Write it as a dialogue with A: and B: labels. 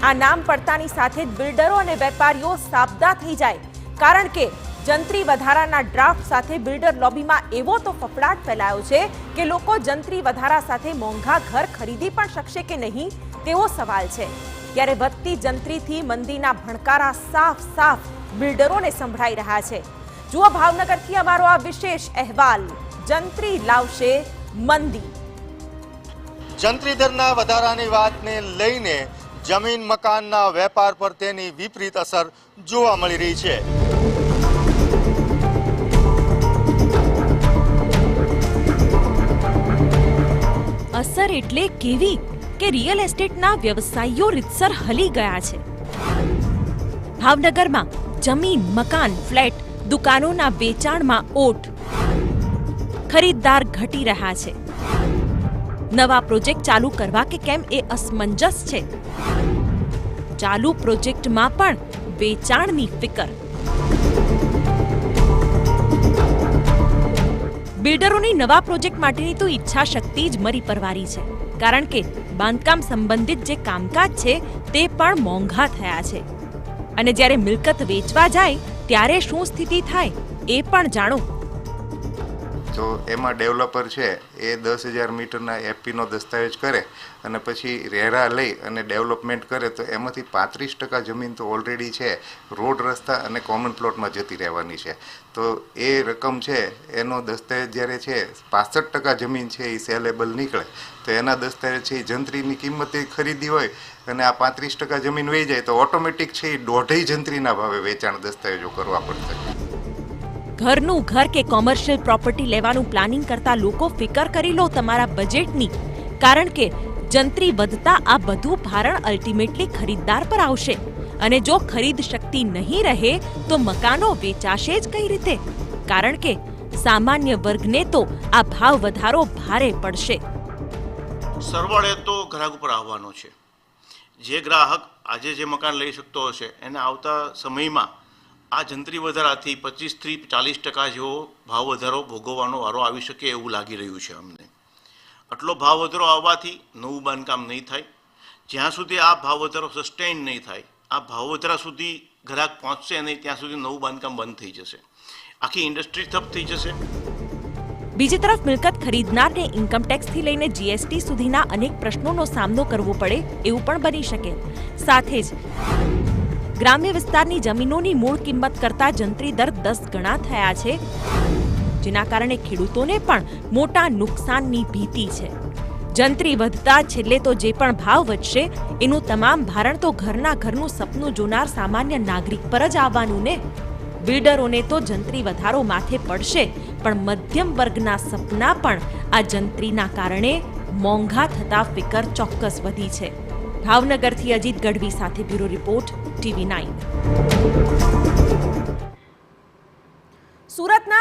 A: આ નામ પડતાની સાથે જ બિલ્ડરો અને વેપારીઓ સાબદા થઈ જાય, કારણ કે જંત્રી વધારાના ડ્રાફ્ટ સાથે બિલ્ડર લોબીમાં એવો તો ફફડાટ ફેલાયો છે કે લોકો જંત્રી વધારા સાથે મોંઘા ઘર ખરીદી પણ શકશે કે નહીં તેવો સવાલ છે। ત્યારે વધતી જંત્રીથી મંદીના ભણકારા સાફ સાફ બિલ્ડરોને સંભળાઈ રહ્યા છે। જુઓ ભાવનગરથી અમારો આ વિશેષ અહેવાલ, જંત્રી લાવશે મંદી।
B: જંત્રી દરના વધારાની વાતને લઈને જમીન મકાનના વેપાર પર તેની વિપરીત અસર જોવા મળી રહી છે।
A: અસર એટલે કેવી કે રિયલ એસ્ટેટના વ્યવસાયીઓ રીતસર હલી ગયા છે। ભાવનગરમાં જમીન, મકાન, ફ્લેટ, દુકાનોના વેચાણમાં ઓટ, ખરીદદાર ઘટી રહ્યા છે। નવા પ્રોજેક્ટ ચાલુ કરવા કે કેમ એ અસમંજસ છે। ચાલુ પ્રોજેક્ટમાં પણ વેચાણની ફિકર। બિલ્ડરોની નવા પ્રોજેક્ટ માટેની તો ઈચ્છા શક્તિ જ મરી પરવારી છે, કારણ કે બાંધકામ સંબંધિત જે કામકાજ છે તે પણ મોંઘા થયા છે। અને જ્યારે મિલકત વેચવા જાય ત્યારે શું સ્થિતિ થાય એ પણ જાણો।
C: તો એમાં ડેવલપર છે એ 10,000 મીટરના એફપીનો દસ્તાવેજ કરે અને પછી રેરા લઈ અને ડેવલપમેન્ટ કરે તો એમાંથી 35% જમીન તો ઓલરેડી છે રોડ, રસ્તા અને કોમન પ્લોટમાં જતી રહેવાની છે। તો એ રકમ છે એનો દસ્તાવેજ જ્યારે છે 65% જમીન છે એ સેલેબલ નીકળે તો એના દસ્તાવેજ છે એ જંત્રીની કિંમતે ખરીદી હોય અને આ 35% જમીન વહી જાય તો ઓટોમેટિક છે એ 1.5 જંત્રીના ભાવે વેચાણ દસ્તાવેજો કરવા પડશે।
A: ઘરનું ઘર કે કોમર્શિયલ પ્રોપર્ટી લેવાનું પ્લાનિંગ કરતા લોકો ફિકર કરી લો તમારા બજેટની, કારણ કે જંત્રી વધતા આ બધું ભારણ અલ્ટિમેટલી ખરીદદાર પર આવશે। અને જો ખરીદ શક્તિ નહીં રહે તો મકાનો વેચાશે જ કઈ રીતે, કારણ કે સામાન્ય વર્ગને તો આ ભાવ વધારો ભારે પડશે।
D: સરવાળે તો ગ્રાહક ઉપર આવવાનો છે। જે ગ્રાહક આજે જે મકાન લઈ શકતો હશે એને આવતા સમયમાં આ જંત્રી વધારાથી 25થી 40% જેવો ભાવ વધારો ભોગવવાનો વારો આવી શકે એવું લાગી રહ્યું છે અમને। આટલો ભાવ વધારો આવવાથી નવું બાંધકામ નહીં થાય। જ્યાં સુધી આ ભાવ વધારો સસ્ટેઇન નહીં થાય, આ ભાવ વધારા સુધી ગ્રાહક પહોંચશે નહીં, ત્યાં સુધી નવું બાંધકામ બંધ થઈ જશે, આખી ઇન્ડસ્ટ્રી ઠપ થઈ જશે।
A: બીજી તરફ મિલકત ખરીદનારને ઇન્કમટેક્સથી લઈને જીએસટી સુધીના અનેક પ્રશ્નોનો સામનો કરવો પડે એવું પણ બની શકે। સાથે જ ગ્રામ્ય વિસ્તારની જમીનોની મૂળ કિંમત કરતા જંત્રી દર 10 ગણા થયા છે, જેના કારણે ખેડૂતોને પણ મોટા નુકસાનની ભીતિ છે। જંત્રી વધતા છેલ્લે તો જે પણ ભાવ વધશે એનું તમામ ભારણ તો ઘરનું સપનું જોનાર સામાન્ય નાગરિક પર જ આવવાનું ને। બિલ્ડરોને તો જંત્રી વધારો માથે પડશે, પણ મધ્યમ વર્ગના સપના પણ આ જંત્રીના કારણે મોંઘા થતા ફિકર ચોક્કસ વધી છે। ભાવનગરથી અજીત ગઢવી સાથે બ્યુરો રિપોર્ટ, TV9। સુરતના